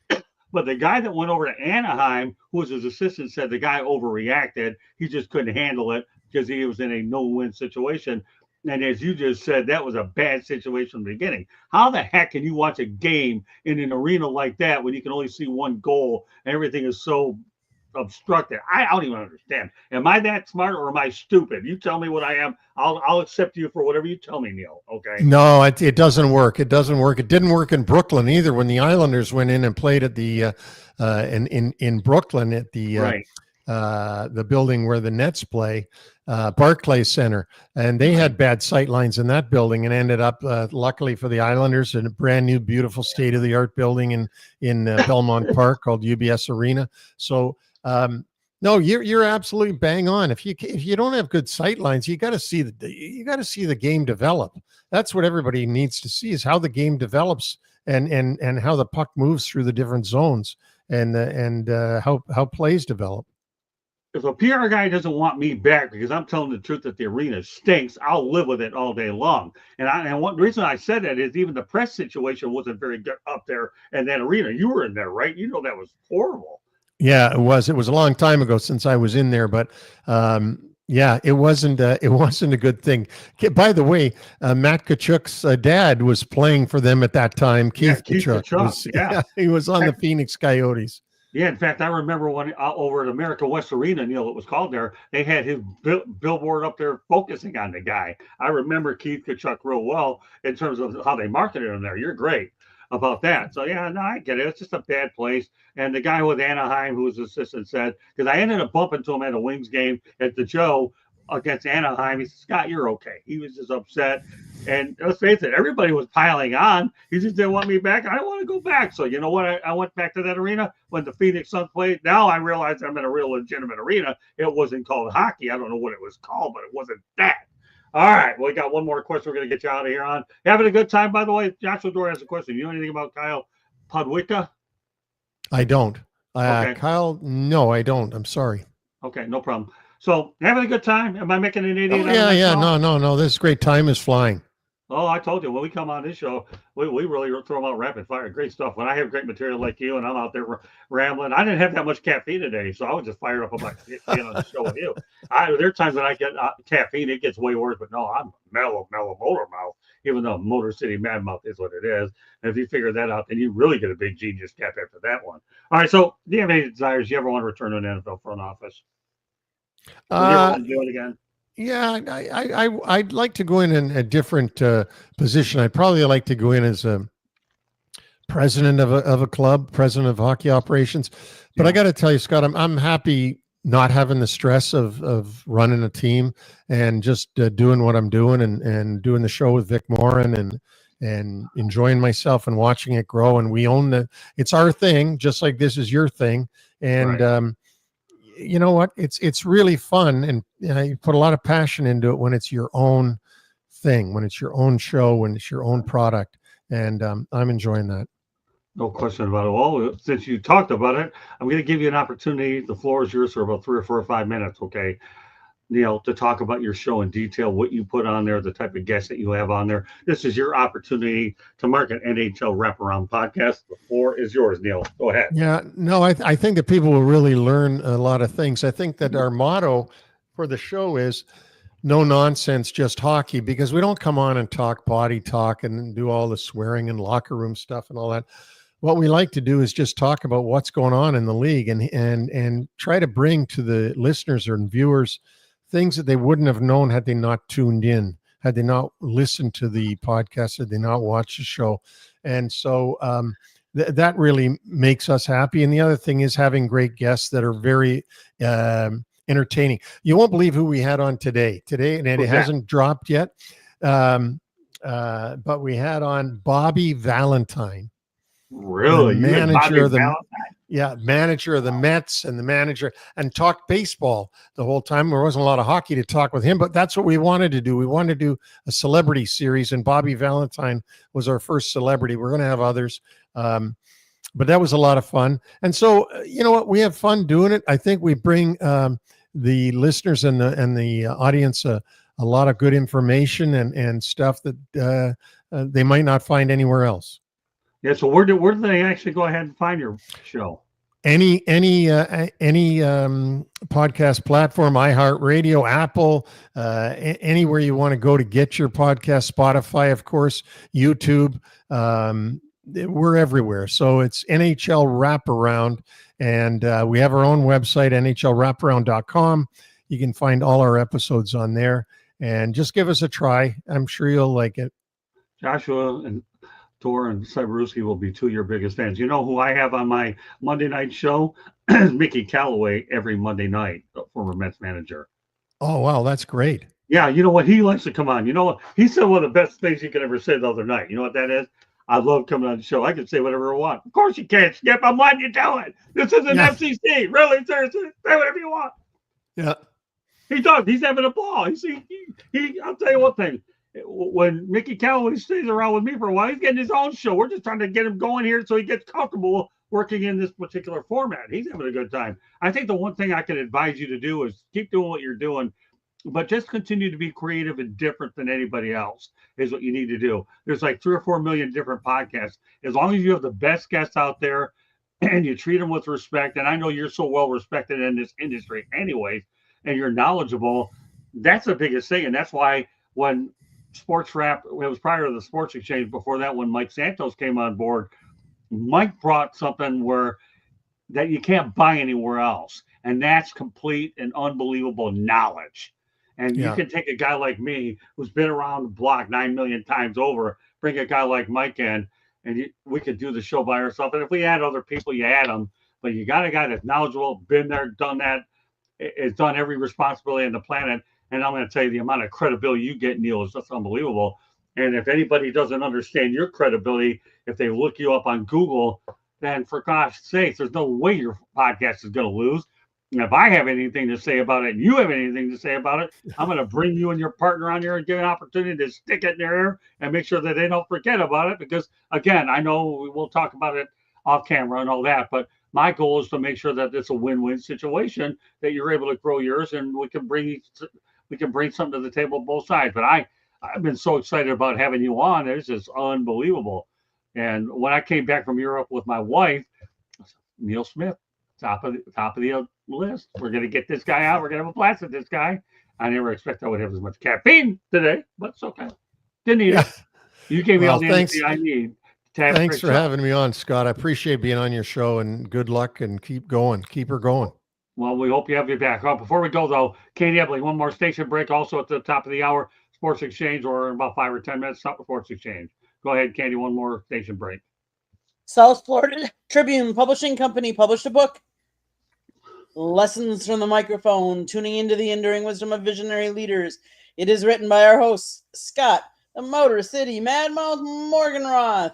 But the guy that went over to Anaheim, who was his assistant, said the guy overreacted. He just couldn't handle it because he was in a no-win situation. And as you just said, that was a bad situation from the beginning. How the heck can you watch a game in an arena like that when you can only see one goal and everything is so obstructed? I don't even understand. Am I that smart or am I stupid? You tell me what I am. I'll accept you for whatever you tell me, Neil. Okay. No, it doesn't work. It doesn't work. It didn't work in Brooklyn either when the Islanders went in and played at the in Brooklyn at the Right. The building where the Nets play, Barclays Center, and they had bad sight lines in that building and ended up, luckily for the Islanders, in a brand new, beautiful, state-of-the-art building in Belmont Park called UBS Arena. So, no, you're absolutely bang on. If you don't have good sight lines, you got to see the game develop. That's what everybody needs to see, is how the game develops and how the puck moves through the different zones and how plays develop. If a PR guy doesn't want me back because I'm telling the truth that the arena stinks, I'll live with it all day long. And one reason I said that is even the press situation wasn't very good up there in that arena. You were in there, right? You know that was horrible. Yeah, it was. It was a long time ago since I was in there, but yeah, it wasn't a good thing. By the way, Matt Tkachuk's dad was playing for them at that time. Keith Tkachuk. He was on the Phoenix Coyotes. Yeah, in fact, I remember when over at America West Arena, Neil, it was called there, they had his billboard up there focusing on the guy. I remember Keith Tkachuk real well in terms of how they marketed him there. You're great about that. So, yeah, no, I get it. It's just a bad place. And the guy with Anaheim, who was assistant, said, because I ended up bumping to him at a Wings game at the Joe against Anaheim. He said, Scott, you're okay. He was just upset. And let's face it, everybody was piling on. He just didn't want me back. I want to go back. So you know what? I went back to that arena when the Phoenix Suns played. Now I realize I'm in a real legitimate arena. It wasn't called hockey. I don't know what it was called, but it wasn't that. All right. Well, we got one more question we're going to get you out of here on. Having a good time, by the way. Joshua Dore has a question. You know anything about Kyle Podwika? I don't. Okay. Kyle, no, I don't. I'm sorry. Okay, no problem. So having a good time. Am I making an idiot? Yeah. No. This is great. Time is flying. Oh, I told you, when we come on this show, we really throw them out rapid fire. Great stuff. When I have great material like you and I'm out there rambling, I didn't have that much caffeine today, so I was just fired up about being on the show with you. There are times when I get caffeine, it gets way worse, but no, I'm mellow motor mouth, even though Motor City Mad Mouth is what it is. And if you figure that out, then you really get a big genius cap after that one. All right, so do you have any desires? Do you ever want to return to an NFL front office? Do you ever want to do it again? Yeah, I'd like to go in a different position. I'd probably like to go in as a president of a club, president of hockey operations. But I got to tell you, Scott, I'm happy not having the stress of running a team and just doing what I'm doing and doing the show with Vic Morin and enjoying myself and watching it grow. And we own it's our thing, just like this is your thing. And right. You know what? It's really fun, and you put a lot of passion into it when it's your own thing, when it's your own show, when it's your own product, and I'm enjoying that. No question about it. Well, since you talked about it, I'm going to give you an opportunity. The floor is yours for about 3 or 4 or 5 minutes, okay, Neil, to talk about your show in detail, what you put on there, the type of guests that you have on there. This is your opportunity to market NHL Wraparound Podcast. The floor is yours, Neil. Go ahead. Yeah, no, I think that people will really learn a lot of things. I think that our motto for the show is no nonsense, just hockey, because we don't come on and talk body talk and do all the swearing and locker room stuff and all that. What we like to do is just talk about what's going on in the league and try to bring to the listeners and viewers things that they wouldn't have known had they not tuned in, had they not listened to the podcast, had they not watched the show. And so that really makes us happy. And the other thing is having great guests that are very entertaining. You won't believe who we had on today, and it hasn't dropped yet. But we had on Bobby Valentine. Really? Manager of the Yeah, manager of the Mets and the manager, and talked baseball the whole time. There wasn't a lot of hockey to talk with him, but that's what we wanted to do. We wanted to do a celebrity series, and Bobby Valentine was our first celebrity. We're going to have others. But that was a lot of fun. And so, you know what? We have fun doing it. I think we bring the listeners and the audience a lot of good information and stuff that they might not find anywhere else. Yeah. So where do they actually go ahead and find your show? Any podcast platform, iHeartRadio, Apple, anywhere you want to go to get your podcast, Spotify, of course, YouTube. We're everywhere. So it's NHL Wraparound, and we have our own website, nhlwraparound.com. You can find all our episodes on there, and just give us a try. I'm sure you'll like it. Joshua and Tor and Cyberowski will be two of your biggest fans. You know who I have on my Monday night show? Mickey Callaway every Monday night, the former Mets manager. Oh, wow. That's great. Yeah. You know what? He likes to come on. You know what? He said one of the best things he could ever say the other night. You know what that is? I love coming on the show. I can say whatever I want. Of course you can't, Skip. I'm letting you do it. This is an FCC. Really? Seriously? Say whatever you want. Yeah. He does. He's having a ball. I'll tell you one thing. When Mickey Callaway stays around with me for a while, he's getting his own show. We're just trying to get him going here so he gets comfortable working in this particular format. He's having a good time. I think the one thing I can advise you to do is keep doing what you're doing, but just continue to be creative and different than anybody else is what you need to do. There's like 3 or 4 million different podcasts. As long as you have the best guests out there and you treat them with respect, and I know you're so well respected in this industry anyways, and you're knowledgeable, that's the biggest thing. And that's why when Sports Wrap, it was prior to the Sports Exchange, before that, when Mike Santos came on board, Mike brought something that you can't buy anywhere else. And that's complete and unbelievable knowledge. And you can take a guy like me who's been around the block 9 million times over, bring a guy like Mike in, and we could do the show by ourselves. And if we add other people, you add them. But you got a guy that's knowledgeable, been there, done that, has done every responsibility on the planet. And I'm going to tell you, the amount of credibility you get, Neil, is just unbelievable. And if anybody doesn't understand your credibility, if they look you up on Google, then for gosh sakes, there's no way your podcast is going to lose. And if I have anything to say about it and you have anything to say about it, I'm going to bring you and your partner on here and give an opportunity to stick it in their ear and make sure that they don't forget about it. Because, again, I know we'll talk about it off camera and all that, but my goal is to make sure that it's a win-win situation, that you're able to grow yours and we can bring something to the table both sides. But I've been so excited about having you on. It's just unbelievable. And when I came back from Europe with my wife, Neil Smith, top of the list. We're going to get this guy out. We're going to have a blast with this guy. I never expected I would have as much caffeine today, but it's okay. Didn't need it. You gave me all the energy I need. Thanks for having me on, Scott. I appreciate being on your show, and good luck, and keep going. Keep her going. Well, we hope you have you back. Before we go, though, Katie Ebley, one more station break also at the top of the hour, Sports Exchange, or in about 5 or 10 minutes, stop the Sports Exchange. Go ahead, Katie, one more station break. South Florida Tribune Publishing Company published a book, Lessons from the Microphone, Tuning into the Enduring Wisdom of Visionary Leaders. It is written by our host, Scott, the Motor City Madmouth Morganroth.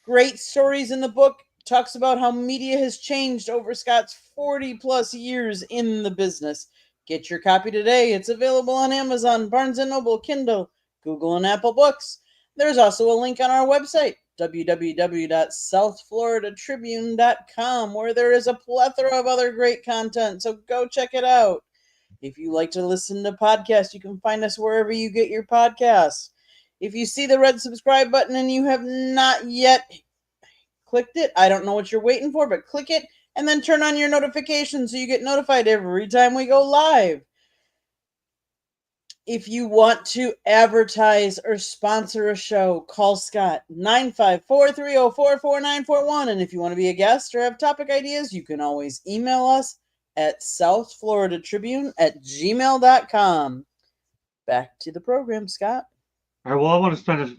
Great stories in the book. Talks about how media has changed over Scott's 40-plus years in the business. Get your copy today. It's available on Amazon, Barnes & Noble, Kindle, Google, and Apple Books. There's also a link on our website, www.southfloridatribune.com, where there is a plethora of other great content, so go check it out. If you like to listen to podcasts, you can find us wherever you get your podcasts. If you see the red subscribe button and you have not yet clicked it, I don't know what you're waiting for, but click it and then turn on your notifications so you get notified every time we go live. If you want to advertise or sponsor a show, call Scott, 954-304-4941. And if you want to be a guest or have topic ideas, you can always email us at southfloridatribune@gmail.com. Back to the program, Scott. All right, well, I want to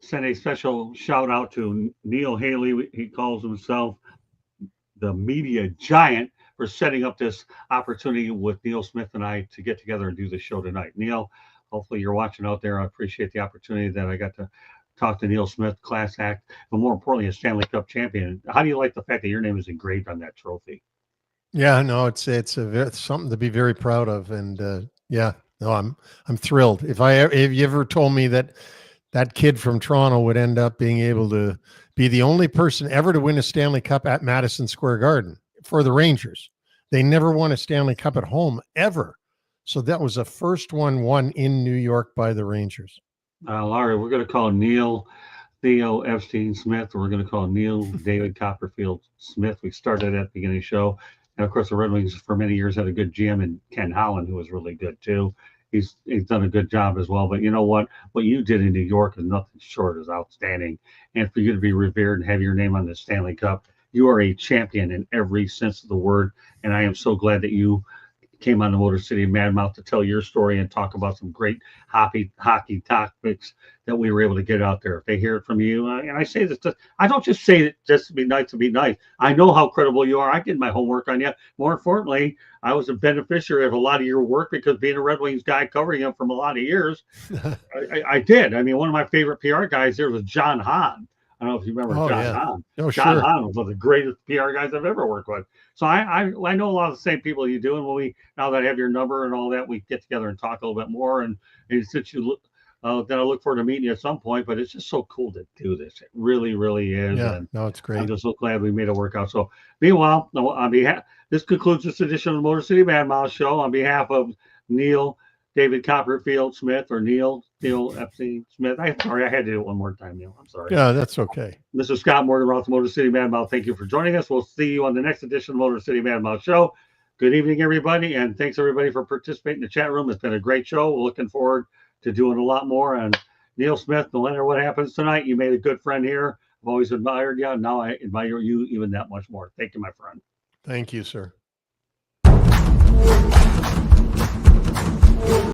send a special shout out to Neil Haley. He calls himself the media giant, for setting up this opportunity with Neil Smith and I to get together and do the show tonight. Neil, hopefully you're watching out there. I appreciate the opportunity that I got to talk to Neil Smith, class act, but more importantly, a Stanley Cup champion. How do you like the fact that your name is engraved on that trophy? Yeah, no, it's something to be very proud of, and yeah, no, I'm thrilled. If you ever told me that kid from Toronto would end up being able to be the only person ever to win a Stanley Cup at Madison Square Garden for the Rangers. They never won a Stanley Cup at home ever. So that was the first one won in New York by the Rangers. Laurie, we're going to call Neil Theo Epstein Smith. We're going to call Neil David Copperfield Smith. We started at the beginning of the show. And of course, the Red Wings for many years had a good GM in Ken Holland, who was really good too. He's done a good job as well. But you know what? What you did in New York is nothing short of outstanding. And for you to be revered and have your name on the Stanley Cup, you are a champion in every sense of the word. And I am so glad that you came on the Motor City Madmouth to tell your story and talk about some great hockey topics that we were able to get out there. If they hear it from you, and I say this, I don't just say it just to be nice. I know how credible you are. I did my homework on you. More importantly, I was a beneficiary of a lot of your work because being a Red Wings guy covering them from a lot of years, I did. I mean, one of my favorite PR guys there was John Hahn. I don't know if you remember John Hahn. Oh, John sure. Hahn was one of the greatest PR guys I've ever worked with. So I know a lot of the same people you do. And now that I have your number and all that, we get together and talk a little bit more. And since you look, then I look forward to meeting you at some point. But it's just so cool to do this. It really, really is. Yeah, and no, it's great. I'm just so glad we made it work out. So meanwhile, on behalf, this concludes this edition of the Motor City Madmouth Show. On behalf of Neil David Copperfield Smith, or Neil Epstein Smith. Sorry, I had to do it one more time, Neil. I'm sorry. Yeah, that's okay. This is Scott Morgenroth, Motor City Madmouth. Thank you for joining us. We'll see you on the next edition of Motor City Madmouth Show. Good evening, everybody, and thanks everybody for participating in the chat room. It's been a great show. We're looking forward to doing a lot more. And Neil Smith, no matter what happens tonight, you made a good friend here. I've always admired you. Now I admire you even that much more. Thank you, my friend. Thank you, sir.